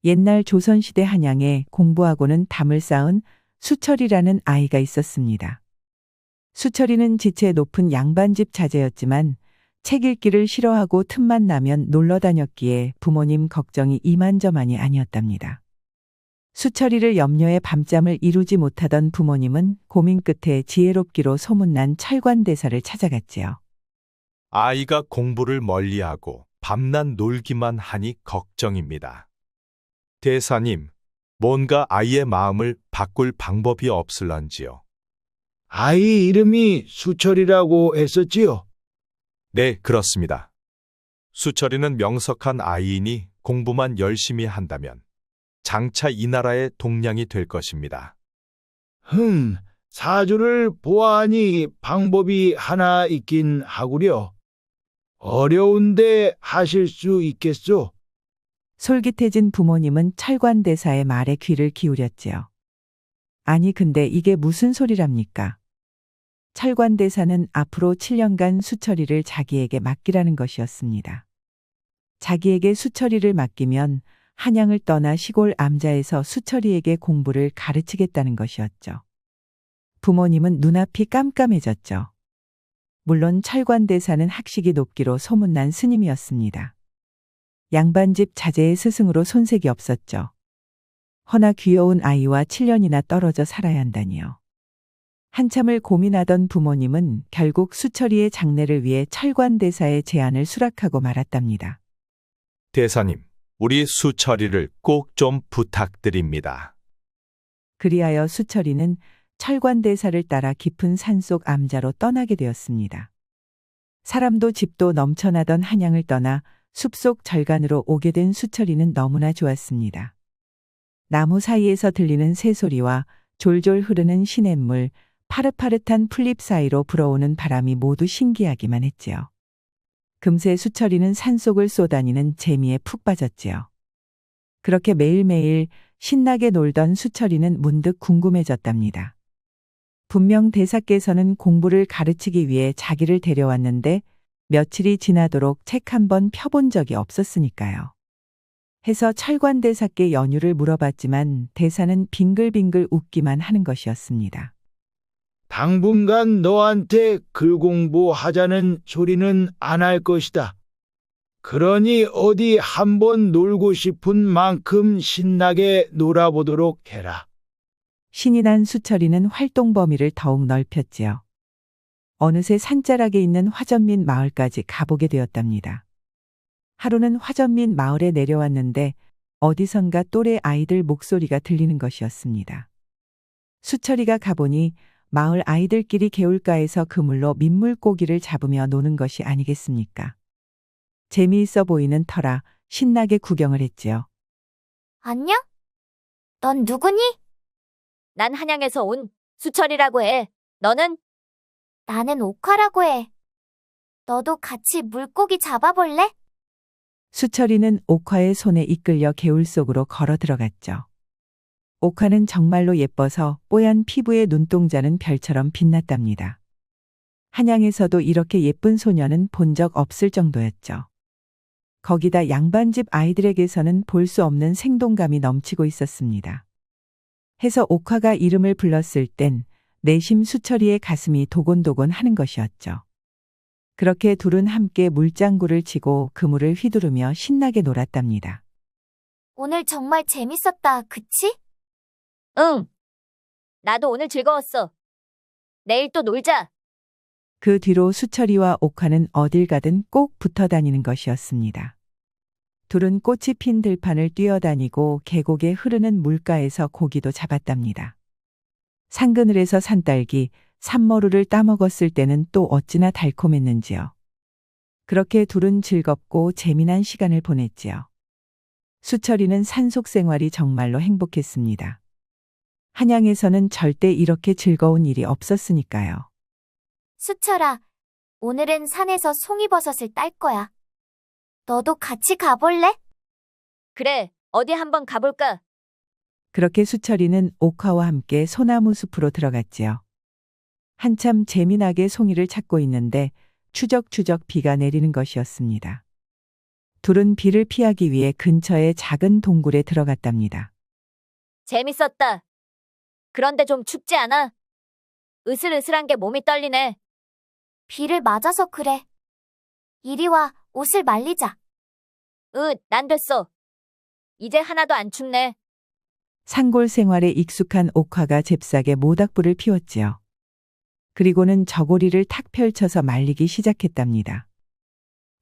옛날 조선시대 한양에 공부하고는 담을 쌓은 수철이라는 아이가 있었습니다. 수철이는 지체 높은 양반집 자제였지만 책 읽기를 싫어하고 틈만 나면 놀러 다녔기에 부모님 걱정이 이만저만이 아니었답니다. 수철이를 염려해 밤잠을 이루지 못하던 부모님은 고민 끝에 지혜롭기로 소문난 철관대사를 찾아갔지요. 아이가 공부를 멀리하고 밤낮 놀기만 하니 걱정입니다. 대사님, 뭔가 아이의 마음을 바꿀 방법이 없을런지요? 아이 이름이 수철이라고 했었지요? 네, 그렇습니다. 수철이는 명석한 아이이니 공부만 열심히 한다면 장차 이 나라의 동량이 될 것입니다. 사주를 보아하니 방법이 하나 있긴 하구려. 어려운데 하실 수 있겠소? 솔깃해진 부모님은 철관대사의 말에 귀를 기울였지요. 아니 근데 이게 무슨 소리랍니까? 철관대사는 앞으로 7년간 수철이를 자기에게 맡기라는 것이었습니다. 자기에게 수철이를 맡기면 한양을 떠나 시골 암자에서 수철이에게 공부를 가르치겠다는 것이었죠. 부모님은 눈앞이 깜깜해졌죠. 물론 철관대사는 학식이 높기로 소문난 스님이었습니다. 양반집 자제의 스승으로 손색이 없었죠. 허나 귀여운 아이와 7년이나 떨어져 살아야 한다니요. 한참을 고민하던 부모님은 결국 수철이의 장래를 위해 철관대사의 제안을 수락하고 말았답니다. 대사님, 우리 수철이를 꼭 좀 부탁드립니다. 그리하여 수철이는 철관대사를 따라 깊은 산속 암자로 떠나게 되었습니다. 사람도 집도 넘쳐나던 한양을 떠나 숲속 절간으로 오게 된 수철이는 너무나 좋았습니다. 나무 사이에서 들리는 새소리와 졸졸 흐르는 시냇물, 파릇파릇한 풀잎 사이로 불어오는 바람이 모두 신기하기만 했지요. 금세 수철이는 산속을 쏘다니는 재미에 푹 빠졌지요. 그렇게 매일매일 신나게 놀던 수철이는 문득 궁금해졌답니다. 분명 대사께서는 공부를 가르치기 위해 자기를 데려왔는데 며칠이 지나도록 책 한 번 펴본 적이 없었으니까요. 해서 철관대사께 연유를 물어봤지만 대사는 빙글빙글 웃기만 하는 것이었습니다. 당분간 너한테 글 공부하자는 소리는 안 할 것이다. 그러니 어디 한번 놀고 싶은 만큼 신나게 놀아보도록 해라. 신이 난 수철이는 활동 범위를 더욱 넓혔지요. 어느새 산자락에 있는 화전민 마을까지 가보게 되었답니다. 하루는 화전민 마을에 내려왔는데 어디선가 또래 아이들 목소리가 들리는 것이었습니다. 수철이가 가보니 마을 아이들끼리 개울가에서 그물로 민물고기를 잡으며 노는 것이 아니겠습니까? 재미있어 보이는 터라 신나게 구경을 했지요. 안녕? 넌 누구니? 난 한양에서 온 수철이라고 해. 너는? 나는 옥화라고 해. 너도 같이 물고기 잡아볼래? 수철이는 옥화의 손에 이끌려 개울 속으로 걸어 들어갔죠. 옥화는 정말로 예뻐서 뽀얀 피부의 눈동자는 별처럼 빛났답니다. 한양에서도 이렇게 예쁜 소녀는 본 적 없을 정도였죠. 거기다 양반집 아이들에게서는 볼 수 없는 생동감이 넘치고 있었습니다. 해서 옥화가 이름을 불렀을 땐 내심 수철이의 가슴이 도곤도곤 하는 것이었죠. 그렇게 둘은 함께 물장구를 치고 그물을 휘두르며 신나게 놀았답니다. 오늘 정말 재밌었다, 그치? 응. 나도 오늘 즐거웠어. 내일 또 놀자. 그 뒤로 수철이와 옥화는 어딜 가든 꼭 붙어 다니는 것이었습니다. 둘은 꽃이 핀 들판을 뛰어다니고 계곡에 흐르는 물가에서 고기도 잡았답니다. 산그늘에서 산딸기, 산머루를 따먹었을 때는 또 어찌나 달콤했는지요. 그렇게 둘은 즐겁고 재미난 시간을 보냈지요. 수철이는 산속 생활이 정말로 행복했습니다. 한양에서는 절대 이렇게 즐거운 일이 없었으니까요. 수철아, 오늘은 산에서 송이버섯을 딸 거야. 너도 같이 가볼래? 그래, 어디 한번 가볼까? 그렇게 수철이는 옥화와 함께 소나무 숲으로 들어갔지요. 한참 재미나게 송이를 찾고 있는데 추적추적 비가 내리는 것이었습니다. 둘은 비를 피하기 위해 근처의 작은 동굴에 들어갔답니다. 재밌었다. 그런데 좀 춥지 않아? 으슬으슬한 게 몸이 떨리네. 비를 맞아서 그래. 이리 와, 옷을 말리자. 난 됐어. 이제 하나도 안 춥네. 산골 생활에 익숙한 옥화가 잽싸게 모닥불을 피웠지요. 그리고는 저고리를 탁 펼쳐서 말리기 시작했답니다.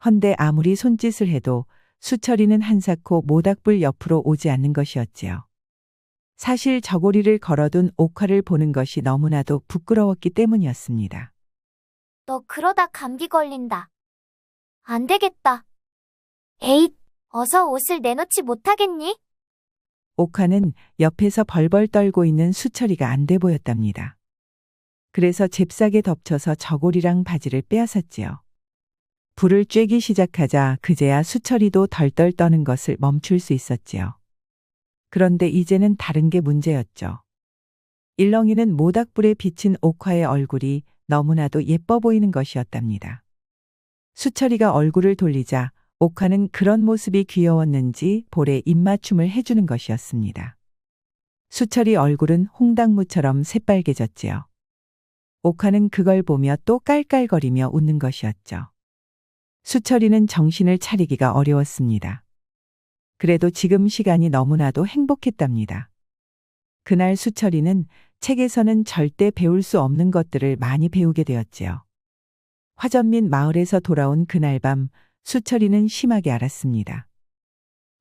헌데 아무리 손짓을 해도 수철이는 한사코 모닥불 옆으로 오지 않는 것이었지요. 사실 저고리를 걸어둔 옥화를 보는 것이 너무나도 부끄러웠기 때문이었습니다. 너 그러다 감기 걸린다. 안 되겠다. 에잇, 어서 옷을 내놓지 못하겠니? 옥화는 옆에서 벌벌 떨고 있는 수철이가 안 돼 보였답니다. 그래서 잽싸게 덮쳐서 저고리랑 바지를 빼앗았지요. 불을 쬐기 시작하자 그제야 수철이도 덜덜 떠는 것을 멈출 수 있었지요. 그런데 이제는 다른 게 문제였죠. 일렁이는 모닥불에 비친 옥화의 얼굴이 너무나도 예뻐 보이는 것이었답니다. 수철이가 얼굴을 돌리자 옥화는 그런 모습이 귀여웠는지 볼에 입맞춤을 해주는 것이었습니다. 수철이 얼굴은 홍당무처럼 새빨개졌지요. 옥화는 그걸 보며 또 깔깔거리며 웃는 것이었죠. 수철이는 정신을 차리기가 어려웠습니다. 그래도 지금 시간이 너무나도 행복했답니다. 그날 수철이는 책에서는 절대 배울 수 없는 것들을 많이 배우게 되었지요. 화전민 마을에서 돌아온 그날 밤 수철이는 심하게 앓았습니다.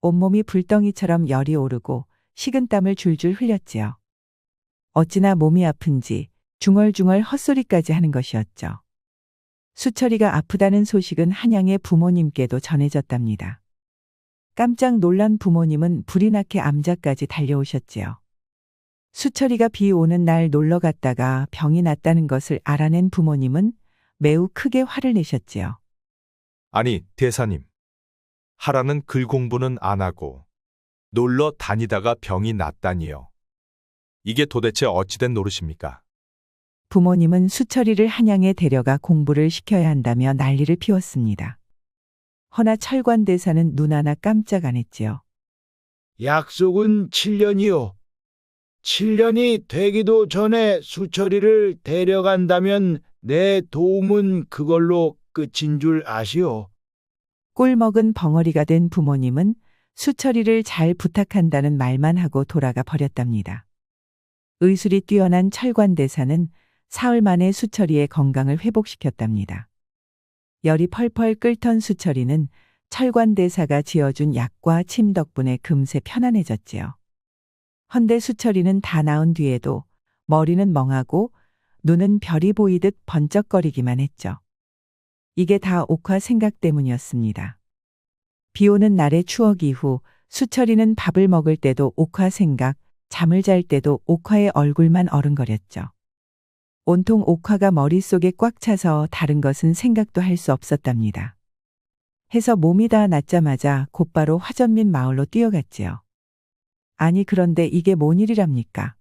온몸이 불덩이처럼 열이 오르고 식은땀을 줄줄 흘렸지요. 어찌나 몸이 아픈지 중얼중얼 헛소리까지 하는 것이었죠. 수철이가 아프다는 소식은 한양의 부모님께도 전해졌답니다. 깜짝 놀란 부모님은 불이 나게 암자까지 달려오셨지요. 수철이가 비 오는 날 놀러 갔다가 병이 났다는 것을 알아낸 부모님은 매우 크게 화를 내셨지요. 아니, 대사님. 하라는 글 공부는 안 하고 놀러 다니다가 병이 났다니요. 이게 도대체 어찌된 노릇입니까? 부모님은 수철이를 한양에 데려가 공부를 시켜야 한다며 난리를 피웠습니다. 허나 철관대사는 눈 하나 깜짝 안 했지요. 약속은 7년이요. 7년이 되기도 전에 수철이를 데려간다면 내 도움은 그걸로 끝인 줄 아시오. 꿀먹은 벙어리가 된 부모님은 수철이를 잘 부탁한다는 말만 하고 돌아가 버렸답니다. 의술이 뛰어난 철관대사는 사흘 만에 수철이의 건강을 회복시켰답니다. 열이 펄펄 끓던 수철이는 철관대사가 지어준 약과 침 덕분에 금세 편안해졌지요. 헌데 수철이는 다 나은 뒤에도 머리는 멍하고 눈은 별이 보이듯 번쩍거리기만 했죠. 이게 다 옥화 생각 때문이었습니다. 비 오는 날의 추억 이후 수철이는 밥을 먹을 때도 옥화 생각, 잠을 잘 때도 옥화의 얼굴만 어른거렸죠. 온통 옥화가 머릿속에 꽉 차서 다른 것은 생각도 할 수 없었답니다. 해서 몸이 다 낫자마자 곧바로 화전민 마을로 뛰어갔지요. 아니 그런데 이게 뭔 일이랍니까?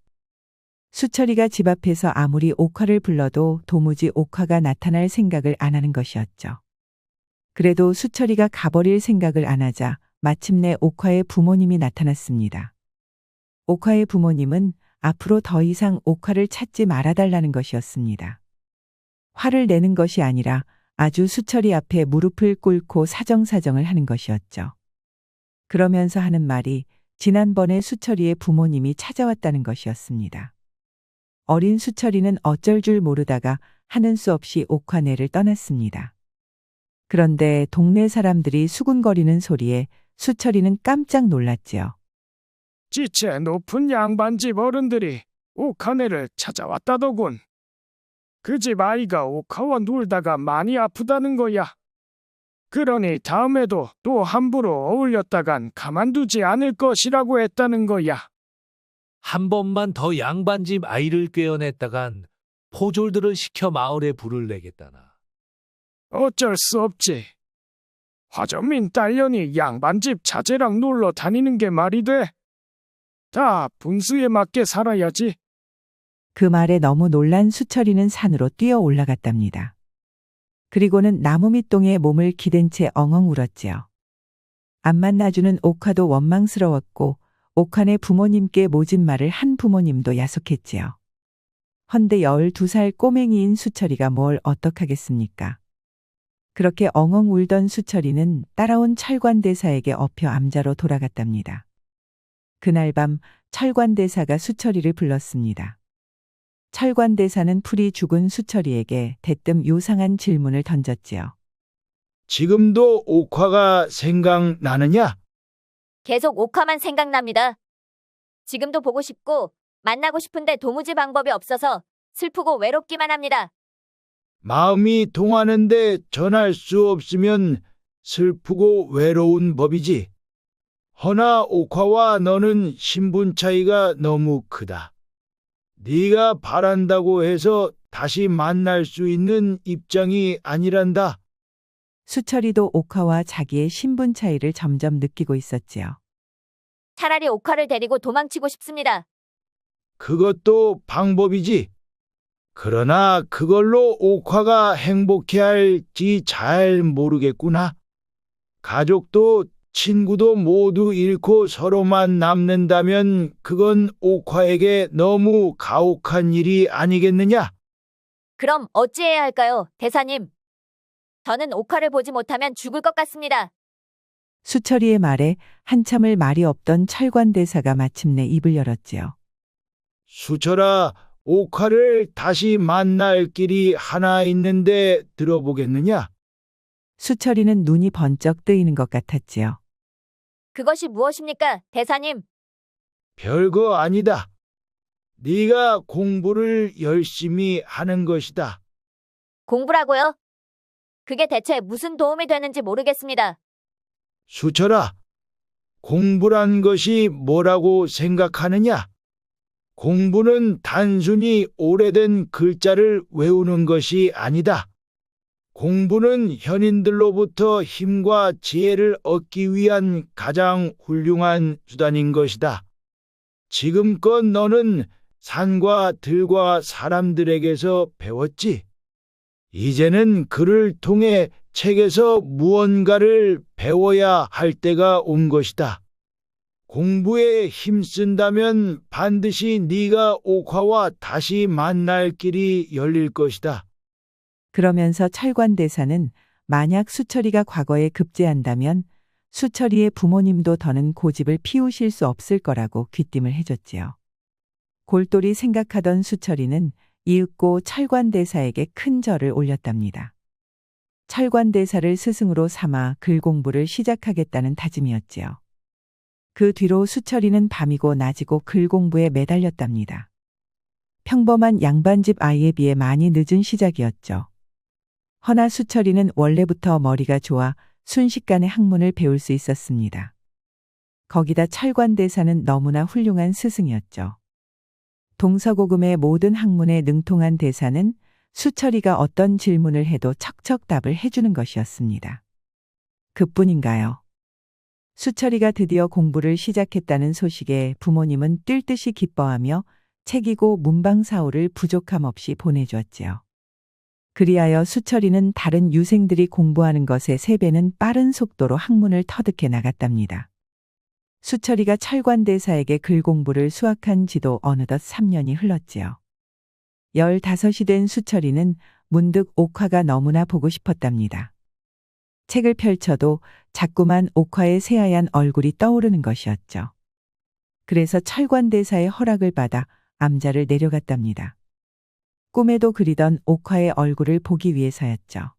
수철이가 집 앞에서 아무리 옥화를 불러도 도무지 옥화가 나타날 생각을 안 하는 것이었죠. 그래도 수철이가 가버릴 생각을 안 하자 마침내 옥화의 부모님이 나타났습니다. 옥화의 부모님은 앞으로 더 이상 옥화를 찾지 말아달라는 것이었습니다. 화를 내는 것이 아니라 아주 수철이 앞에 무릎을 꿇고 사정사정을 하는 것이었죠. 그러면서 하는 말이 지난번에 수철이의 부모님이 찾아왔다는 것이었습니다. 어린 수철이는 어쩔 줄 모르다가 하는 수 없이 옥화내를 떠났습니다. 그런데 동네 사람들이 수군거리는 소리에 수철이는 깜짝 놀랐지요. 지체 높은 양반집 어른들이 옥화네를 찾아왔다더군. 그 집 아이가 옥화와 놀다가 많이 아프다는 거야. 그러니 다음에도 또 함부로 어울렸다간 가만두지 않을 것이라고 했다는 거야. 한 번만 더 양반집 아이를 꿰어냈다간 포졸들을 시켜 마을에 불을 내겠다나. 어쩔 수 없지. 화전민 딸년이 양반집 자제랑 놀러 다니는 게 말이 돼. 다 분수에 맞게 살아야지. 그 말에 너무 놀란 수철이는 산으로 뛰어 올라갔답니다. 그리고는 나무 밑동에 몸을 기댄 채 엉엉 울었지요. 안 만나주는 옥화도 원망스러웠고 옥환의 부모님께 모진 말을 한 부모님도 야속했지요. 헌데 12살 꼬맹이인 수철이가 뭘 어떡하겠습니까? 그렇게 엉엉 울던 수철이는 따라온 철관대사에게 엎여 암자로 돌아갔답니다. 그날 밤 철관대사가 수철이를 불렀습니다. 철관대사는 풀이 죽은 수철이에게 대뜸 요상한 질문을 던졌지요. 지금도 옥화가 생각나느냐? 계속 옥화만 생각납니다. 지금도 보고 싶고 만나고 싶은데 도무지 방법이 없어서 슬프고 외롭기만 합니다. 마음이 통하는데 전할 수 없으면 슬프고 외로운 법이지. 허나 옥화와 너는 신분 차이가 너무 크다. 네가 바란다고 해서 다시 만날 수 있는 입장이 아니란다. 수철이도 옥화와 자기의 신분 차이를 점점 느끼고 있었지요. 차라리 옥화를 데리고 도망치고 싶습니다. 그것도 방법이지. 그러나 그걸로 옥화가 행복해 할지 잘 모르겠구나. 가족도 친구도 모두 잃고 서로만 남는다면 그건 옥화에게 너무 가혹한 일이 아니겠느냐? 그럼 어찌해야 할까요, 대사님? 저는 옥화를 보지 못하면 죽을 것 같습니다. 수철이의 말에 한참을 말이 없던 철관대사가 마침내 입을 열었지요. 수철아, 옥화를 다시 만날 길이 하나 있는데 들어보겠느냐? 수철이는 눈이 번쩍 뜨이는 것 같았지요. 그것이 무엇입니까, 대사님? 별거 아니다. 네가 공부를 열심히 하는 것이다. 공부라고요? 그게 대체 무슨 도움이 되는지 모르겠습니다. 수철아, 공부란 것이 뭐라고 생각하느냐? 공부는 단순히 오래된 글자를 외우는 것이 아니다. 공부는 현인들로부터 힘과 지혜를 얻기 위한 가장 훌륭한 수단인 것이다. 지금껏 너는 산과 들과 사람들에게서 배웠지. 이제는 그를 통해 책에서 무언가를 배워야 할 때가 온 것이다. 공부에 힘쓴다면 반드시 네가 옥화와 다시 만날 길이 열릴 것이다. 그러면서 철관대사는 만약 수철이가 과거에 급제한다면 수철이의 부모님도 더는 고집을 피우실 수 없을 거라고 귀띔을 해줬지요. 골똘히 생각하던 수철이는 이윽고 철관대사에게 큰 절을 올렸답니다. 철관대사를 스승으로 삼아 글 공부를 시작하겠다는 다짐이었지요. 그 뒤로 수철이는 밤이고 낮이고 글 공부에 매달렸답니다. 평범한 양반집 아이에 비해 많이 늦은 시작이었죠. 허나 수철이는 원래부터 머리가 좋아 순식간에 학문을 배울 수 있었습니다. 거기다 철관대사는 너무나 훌륭한 스승이었죠. 동서고금의 모든 학문에 능통한 대사는 수철이가 어떤 질문을 해도 척척 답을 해주는 것이었습니다. 그뿐인가요? 수철이가 드디어 공부를 시작했다는 소식에 부모님은 뛸 듯이 기뻐하며 책이고 문방사오를 부족함 없이 보내주었지요. 그리하여 수철이는 다른 유생들이 공부하는 것의 3배는 빠른 속도로 학문을 터득해 나갔답니다. 수철이가 철관대사에게 글 공부를 수학한 지도 어느덧 3년이 흘렀지요. 15이 된 수철이는 문득 옥화가 너무나 보고 싶었답니다. 책을 펼쳐도 자꾸만 옥화의 새하얀 얼굴이 떠오르는 것이었죠. 그래서 철관대사의 허락을 받아 암자를 내려갔답니다. 꿈에도 그리던 옥화의 얼굴을 보기 위해서였죠.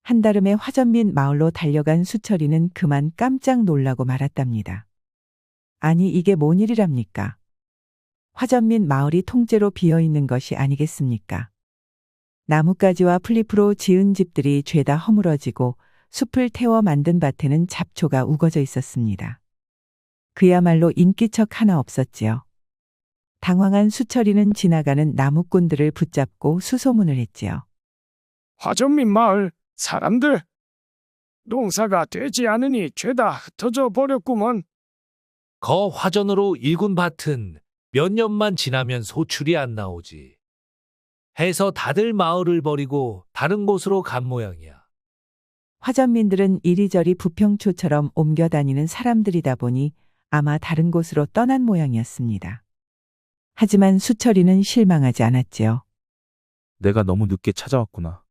한달음에 화전민 마을로 달려간 수철이는 그만 깜짝 놀라고 말았답니다. 아니 이게 뭔 일이랍니까? 화전민 마을이 통째로 비어있는 것이 아니겠습니까? 나뭇가지와 풀잎으로 지은 집들이 죄다 허물어지고 숲을 태워 만든 밭에는 잡초가 우거져 있었습니다. 그야말로 인기척 하나 없었지요. 당황한 수철이는 지나가는 나무꾼들을 붙잡고 수소문을 했지요. 화전민 마을 사람들, 농사가 되지 않으니 죄다 흩어져 버렸구먼. 거 화전으로 일군 밭은 몇 년만 지나면 소출이 안 나오지. 해서 다들 마을을 버리고 다른 곳으로 간 모양이야. 화전민들은 이리저리 부평초처럼 옮겨 다니는 사람들이다 보니 아마 다른 곳으로 떠난 모양이었습니다. 하지만 수철이는 실망하지 않았지요. 내가 너무 늦게 찾아왔구나.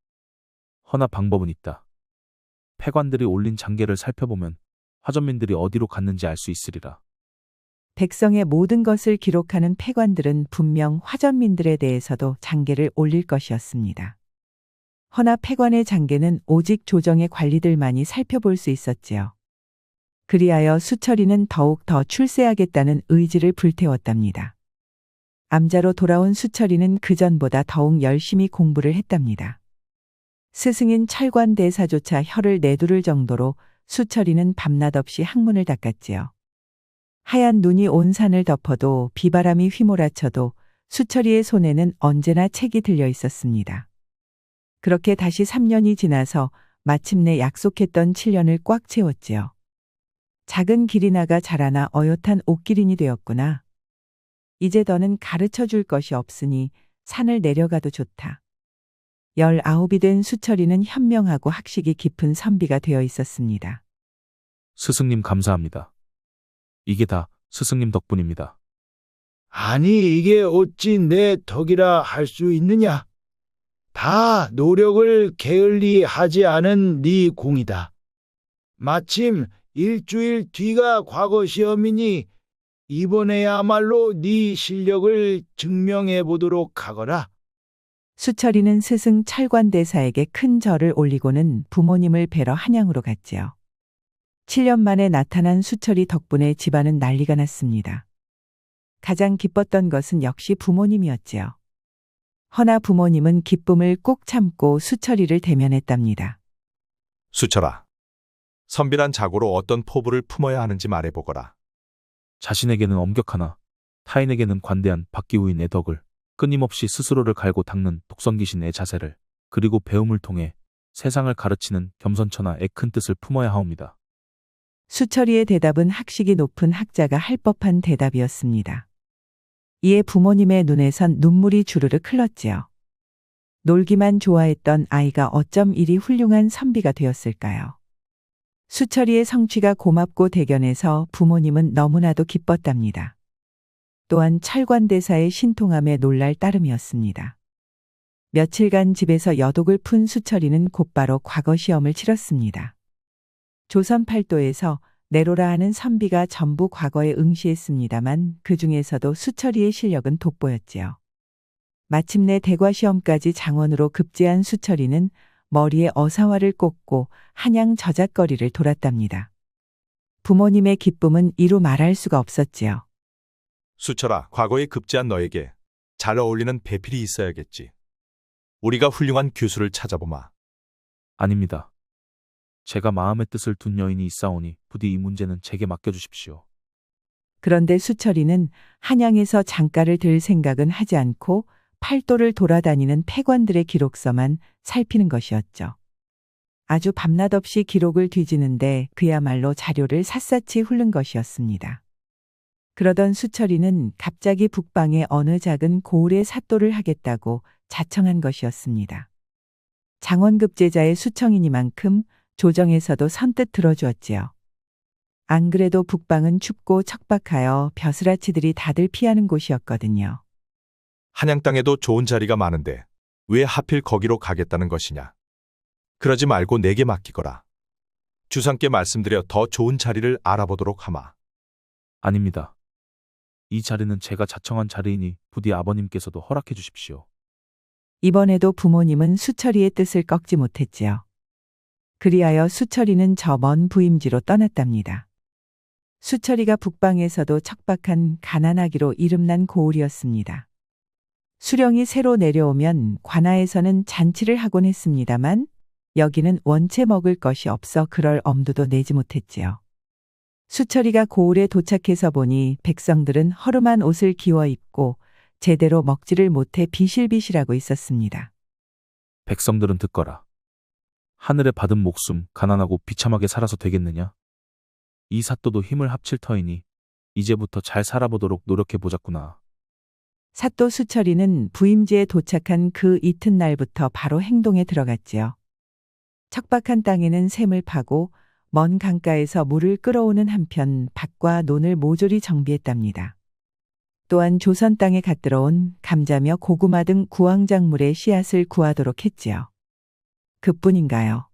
허나 방법은 있다. 패관들이 올린 장계를 살펴보면 화전민들이 어디로 갔는지 알 수 있으리라. 백성의 모든 것을 기록하는 패관들은 분명 화전민들에 대해서도 장계를 올릴 것이었습니다. 허나 패관의 장계는 오직 조정의 관리들만이 살펴볼 수 있었지요. 그리하여 수철이는 더욱 더 출세하겠다는 의지를 불태웠답니다. 암자로 돌아온 수철이는 그전보다 더욱 열심히 공부를 했답니다. 스승인 철관대사조차 혀를 내두를 정도로 수철이는 밤낮 없이 학문을 닦았지요. 하얀 눈이 온 산을 덮어도 비바람이 휘몰아쳐도 수철이의 손에는 언제나 책이 들려 있었습니다. 그렇게 다시 3년이 지나서 마침내 약속했던 7년을 꽉 채웠지요. 작은 기린아가 자라나 어엿한 옥기린이 되었구나. 이제 너는 가르쳐 줄 것이 없으니 산을 내려가도 좋다. 19이 된 수철이는 현명하고 학식이 깊은 선비가 되어 있었습니다. 스승님 감사합니다. 이게 다 스승님 덕분입니다. 아니, 이게 어찌 내 덕이라 할 수 있느냐? 다 노력을 게을리 하지 않은 네 공이다. 마침 일주일 뒤가 과거 시험이니 이번에야말로 네 실력을 증명해 보도록 하거라. 수철이는 스승 철관대사에게 큰 절을 올리고는 부모님을 뵈러 한양으로 갔지요. 7년 만에 나타난 수철이 덕분에 집안은 난리가 났습니다. 가장 기뻤던 것은 역시 부모님이었지요. 허나 부모님은 기쁨을 꾹 참고 수철이를 대면했답니다. 수철아, 선비란 자고로 어떤 포부를 품어야 하는지 말해보거라. 자신에게는 엄격하나 타인에게는 관대한 박기우인의 덕을, 끊임없이 스스로를 갈고 닦는 독성기신의 자세를, 그리고 배움을 통해 세상을 가르치는 겸손처나의 큰 뜻을 품어야 하옵니다. 수철이의 대답은 학식이 높은 학자가 할 법한 대답이었습니다. 이에 부모님의 눈에선 눈물이 주르륵 흘렀지요. 놀기만 좋아했던 아이가 어쩜 이리 훌륭한 선비가 되었을까요? 수철이의 성취가 고맙고 대견해서 부모님은 너무나도 기뻤답니다. 또한 철관대사의 신통함에 놀랄 따름이었습니다. 며칠간 집에서 여독을 푼 수철이는 곧바로 과거 시험을 치렀습니다. 조선 팔도에서 내로라 하는 선비가 전부 과거에 응시했습니다만 그 중에서도 수철이의 실력은 돋보였지요. 마침내 대과시험까지 장원으로 급제한 수철이는 머리에 어사화를 꽂고 한양 저잣거리를 돌았답니다. 부모님의 기쁨은 이루 말할 수가 없었지요. 수철아, 과거에 급제한 너에게 잘 어울리는 배필이 있어야겠지. 우리가 훌륭한 교수를 찾아보마. 아닙니다. 제가 마음의 뜻을 둔 여인이 있사오니 부디 이 문제는 제게 맡겨주십시오. 그런데 수철이는 한양에서 장가를 들 생각은 하지 않고 팔도를 돌아다니는 패관들의 기록서만 살피는 것이었죠. 아주 밤낮 없이 기록을 뒤지는데 그야말로 자료를 샅샅이 훑는 것이었습니다. 그러던 수철이는 갑자기 북방의 어느 작은 고을에 사또를 하겠다고 자청한 것이었습니다. 장원급제자의 수청이니만큼 조정에서도 선뜻 들어주었지요. 안 그래도 북방은 춥고 척박하여 벼슬아치들이 다들 피하는 곳이었거든요. 한양 땅에도 좋은 자리가 많은데 왜 하필 거기로 가겠다는 것이냐. 그러지 말고 내게 맡기거라. 주상께 말씀드려 더 좋은 자리를 알아보도록 하마. 아닙니다. 이 자리는 제가 자청한 자리이니 부디 아버님께서도 허락해 주십시오. 이번에도 부모님은 수철이의 뜻을 꺾지 못했지요. 그리하여 수철이는 저 먼 부임지로 떠났답니다. 수철이가 북방에서도 척박한 가난하기로 이름난 고을이었습니다. 수령이 새로 내려오면 관아에서는 잔치를 하곤 했습니다만 여기는 원체 먹을 것이 없어 그럴 엄두도 내지 못했지요. 수철이가 고을에 도착해서 보니 백성들은 허름한 옷을 기워 입고 제대로 먹지를 못해 비실비실하고 있었습니다. 백성들은 듣거라. 하늘에 받은 목숨 가난하고 비참하게 살아서 되겠느냐? 이 사또도 힘을 합칠 터이니 이제부터 잘 살아보도록 노력해 보자꾸나. 사또 수철이는 부임지에 도착한 그 이튿날부터 바로 행동에 들어갔지요. 척박한 땅에는 샘을 파고 먼 강가에서 물을 끌어오는 한편 밭과 논을 모조리 정비했답니다. 또한 조선 땅에 갓들어온 감자며 고구마 등 구황작물의 씨앗을 구하도록 했지요. 그뿐인가요?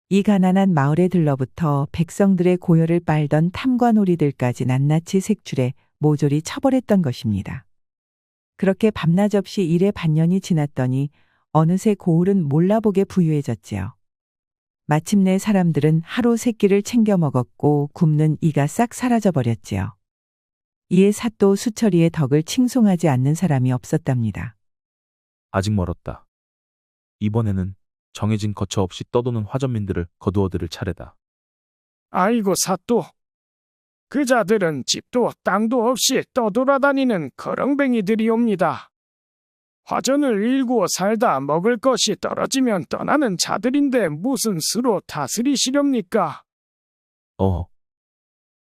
이 가난한 마을에 들러부터 백성들의 고열을 빨던 탐관오리들까지 낱낱이 색출해 모조리 처벌했던 것입니다. 그렇게 밤낮 없이 일의 반년이 지났더니 어느새 고을은 몰라보게 부유해졌지요. 마침내 사람들은 하루 세 끼를 챙겨 먹었고 굶는 이가 싹 사라져버렸지요. 이에 사또 수철이의 덕을 칭송하지 않는 사람이 없었답니다. 아직 멀었다. 이번에는 정해진 거처 없이 떠도는 화전민들을 거두어들을 차례다. 아이고 사또. 그 자들은 집도 땅도 없이 떠돌아다니는 거렁뱅이들이옵니다. 화전을 일구어 살다 먹을 것이 떨어지면 떠나는 자들인데 무슨 수로 다스리시렵니까?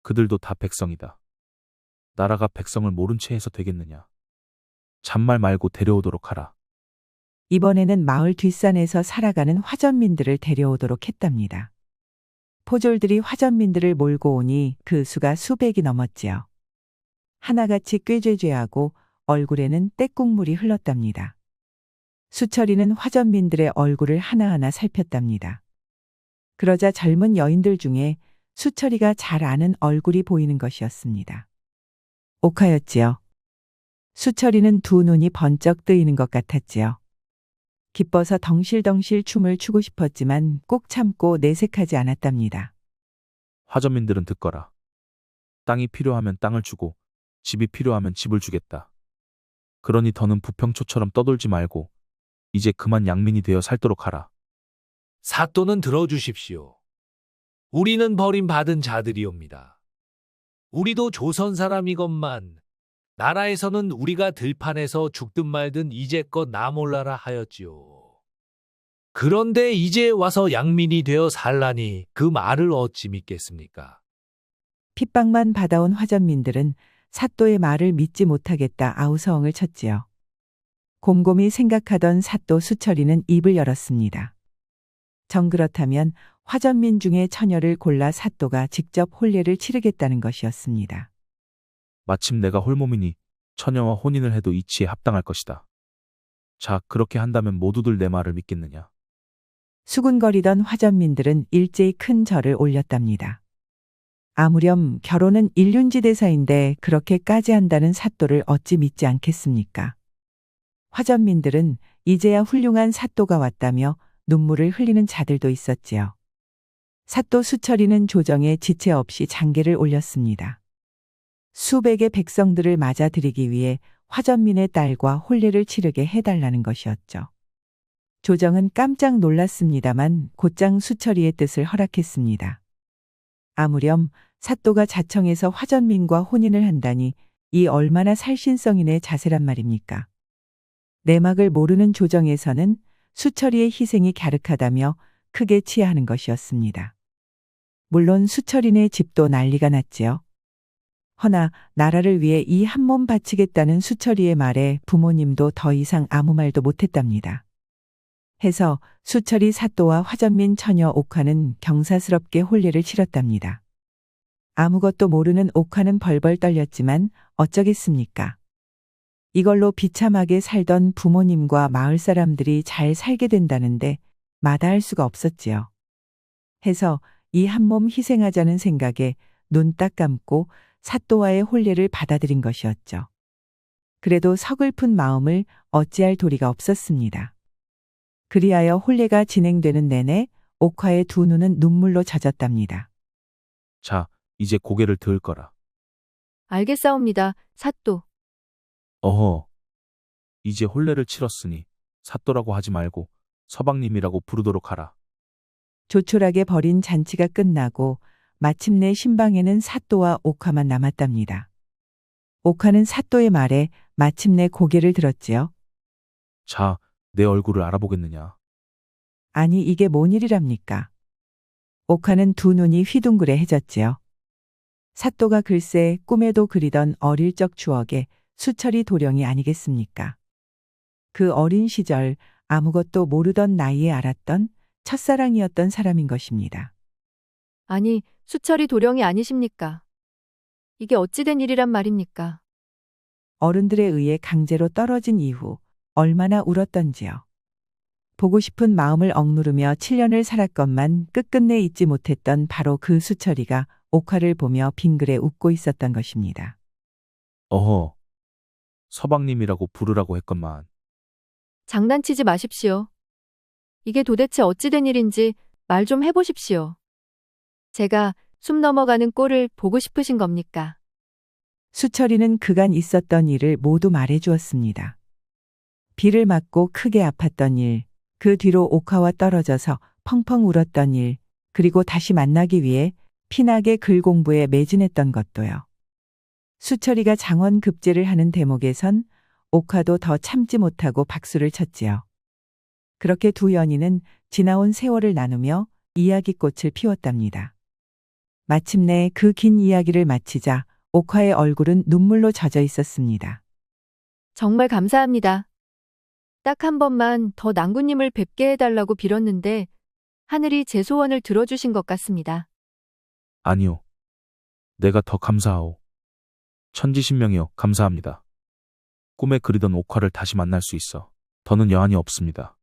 그들도 다 백성이다. 나라가 백성을 모른 채 해서 되겠느냐. 잔말 말고 데려오도록 하라. 이번에는 마을 뒷산에서 살아가는 화전민들을 데려오도록 했답니다. 포졸들이 화전민들을 몰고 오니 그 수가 수백이 넘었지요. 하나같이 꾀죄죄하고 얼굴에는 떼국물이 흘렀답니다. 수철이는 화전민들의 얼굴을 하나하나 살폈답니다. 그러자 젊은 여인들 중에 수철이가 잘 아는 얼굴이 보이는 것이었습니다. 옥하였지요. 수철이는 두 눈이 번쩍 뜨이는 것 같았지요. 기뻐서 덩실덩실 춤을 추고 싶었지만 꼭 참고 내색하지 않았답니다. 화전민들은 듣거라. 땅이 필요하면 땅을 주고 집이 필요하면 집을 주겠다. 그러니 더는 부평초처럼 떠돌지 말고 이제 그만 양민이 되어 살도록 하라. 사또는 들어주십시오. 우리는 버림받은 자들이옵니다. 우리도 조선 사람이건만 나라에서는 우리가 들판에서 죽든 말든 이제껏 나 몰라라 하였지요. 그런데 이제 와서 양민이 되어 살라니 그 말을 어찌 믿겠습니까? 핍박만 받아온 화전민들은 사또의 말을 믿지 못하겠다 아우성을 쳤지요. 곰곰이 생각하던 사또 수철이는 입을 열었습니다. 정 그렇다면 화전민 중에 처녀를 골라 사또가 직접 혼례를 치르겠다는 것이었습니다. 마침 내가 홀몸이니 처녀와 혼인을 해도 이치에 합당할 것이다. 자, 그렇게 한다면 모두들 내 말을 믿겠느냐. 수군거리던 화전민들은 일제히 큰 절을 올렸답니다. 아무렴 결혼은 일륜지대사인데 그렇게까지 한다는 사또를 어찌 믿지 않겠습니까? 화전민들은 이제야 훌륭한 사또가 왔다며 눈물을 흘리는 자들도 있었지요. 사또 수철이는 조정에 지체 없이 장계를 올렸습니다. 수백의 백성들을 맞아들이기 위해 화전민의 딸과 혼례를 치르게 해달라는 것이었죠. 조정은 깜짝 놀랐습니다만 곧장 수철이의 뜻을 허락했습니다. 아무렴 사또가 자청해서 화전민과 혼인을 한다니 이 얼마나 살신성인의 자세란 말입니까? 내막을 모르는 조정에서는 수철이의 희생이 갸륵하다며 크게 치하하는 것이었습니다. 물론 수철이네 집도 난리가 났지요. 허나 나라를 위해 이 한 몸 바치겠다는 수철이의 말에 부모님도 더 이상 아무 말도 못했답니다. 해서 수철이 사또와 화전민 처녀 옥화는 경사스럽게 혼례를 치렀답니다. 아무것도 모르는 옥화는 벌벌 떨렸지만 어쩌겠습니까? 이걸로 비참하게 살던 부모님과 마을 사람들이 잘 살게 된다는데 마다할 수가 없었지요. 해서 이 한 몸 희생하자는 생각에 눈 딱 감고 사또와의 혼례를 받아들인 것이었죠. 그래도 서글픈 마음을 어찌할 도리가 없었습니다. 그리하여 혼례가 진행되는 내내 옥화의 두 눈은 눈물로 젖었답니다. 자, 이제 고개를 들 거라. 알겠사옵니다, 사또. 어허. 이제 혼례를 치렀으니 사또라고 하지 말고 서방님이라고 부르도록 하라. 조촐하게 벌인 잔치가 끝나고 마침내 신방에는 사또와 옥화만 남았답니다. 옥화는 사또의 말에 마침내 고개를 들었지요. 자, 내 얼굴을 알아보겠느냐. 아니 이게 뭔 일이랍니까? 옥화는 두 눈이 휘둥그레해졌지요. 사또가 글쎄 꿈에도 그리던 어릴 적 추억에 수철이 도령이 아니겠습니까? 그 어린 시절 아무것도 모르던 나이에 알았던 첫사랑이었던 사람인 것입니다. 아니, 수철이 도령이 아니십니까? 이게 어찌된 일이란 말입니까? 어른들에 의해 강제로 떨어진 이후 얼마나 울었던지요. 보고 싶은 마음을 억누르며 7년을 살았건만 끝끝내 잊지 못했던 바로 그 수철이가 옥화를 보며 빙그레 웃고 있었던 것입니다. 어허. 서방님이라고 부르라고 했건만. 장난치지 마십시오. 이게 도대체 어찌된 일인지 말 좀 해보십시오. 제가 숨 넘어가는 꼴을 보고 싶으신 겁니까? 수철이는 그간 있었던 일을 모두 말해 주었습니다. 비를 맞고 크게 아팠던 일, 그 뒤로 옥화와 떨어져서 펑펑 울었던 일, 그리고 다시 만나기 위해 피나게 글 공부에 매진했던 것도요. 수철이가 장원 급제를 하는 대목에선 옥화도 더 참지 못하고 박수를 쳤지요. 그렇게 두 연인은 지나온 세월을 나누며 이야기꽃을 피웠답니다. 마침내 그 긴 이야기를 마치자 옥화의 얼굴은 눈물로 젖어 있었습니다. 정말 감사합니다. 딱 한 번만 더 낭구님을 뵙게 해달라고 빌었는데 하늘이 제 소원을 들어주신 것 같습니다. 아니요. 내가 더 감사하오. 천지신명이여 감사합니다. 꿈에 그리던 옥화를 다시 만날 수 있어 더는 여한이 없습니다.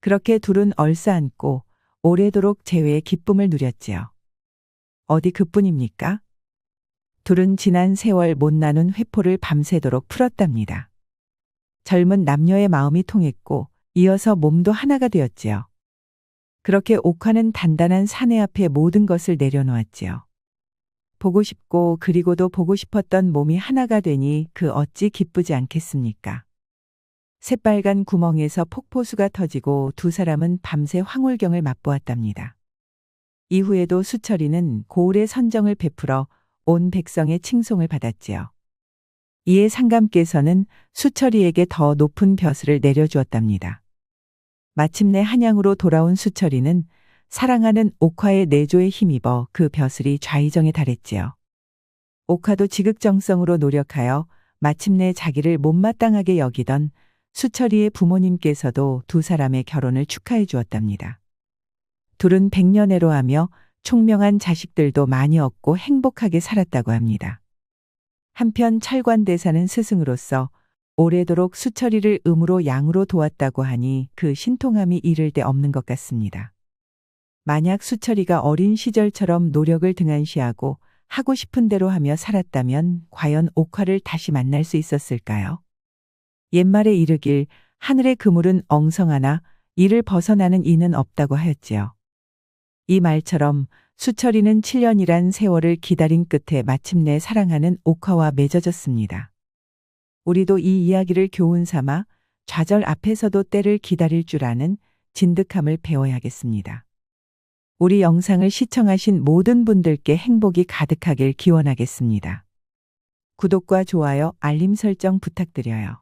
그렇게 둘은 얼싸안고 오래도록 재회의 기쁨을 누렸지요. 어디 그뿐입니까? 둘은 지난 세월 못 나눈 회포를 밤새도록 풀었답니다. 젊은 남녀의 마음이 통했고 이어서 몸도 하나가 되었지요. 그렇게 옥화는 단단한 사내 앞에 모든 것을 내려놓았지요. 보고 싶고 그리고도 보고 싶었던 몸이 하나가 되니 그 어찌 기쁘지 않겠습니까? 새빨간 구멍에서 폭포수가 터지고 두 사람은 밤새 황홀경을 맛보았답니다. 이후에도 수철이는 고을의 선정을 베풀어 온 백성의 칭송을 받았지요. 이에 상감께서는 수철이에게 더 높은 벼슬을 내려주었답니다. 마침내 한양으로 돌아온 수철이는 사랑하는 옥화의 내조에 힘입어 그 벼슬이 좌의정에 달했지요. 옥화도 지극정성으로 노력하여 마침내 자기를 못마땅하게 여기던 수철이의 부모님께서도 두 사람의 결혼을 축하해 주었답니다. 둘은 백년해로 하며 총명한 자식들도 많이 얻고 행복하게 살았다고 합니다. 한편 철관대사는 스승으로서 오래도록 수철이를 음으로 양으로 도왔다고 하니 그 신통함이 이를 데 없는 것 같습니다. 만약 수철이가 어린 시절처럼 노력을 등한시하고 하고 싶은 대로 하며 살았다면 과연 옥화를 다시 만날 수 있었을까요? 옛말에 이르길 하늘의 그물은 엉성하나 이를 벗어나는 이는 없다고 하였지요. 이 말처럼 수철이는 7년이란 세월을 기다린 끝에 마침내 사랑하는 옥화와 맺어졌습니다. 우리도 이 이야기를 교훈 삼아 좌절 앞에서도 때를 기다릴 줄 아는 진득함을 배워야겠습니다. 우리 영상을 시청하신 모든 분들께 행복이 가득하길 기원하겠습니다. 구독과 좋아요, 알림 설정 부탁드려요.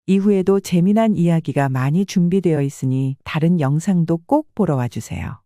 이후에도 재미난 이야기가 많이 준비되어 있으니 다른 영상도 꼭 보러 와주세요.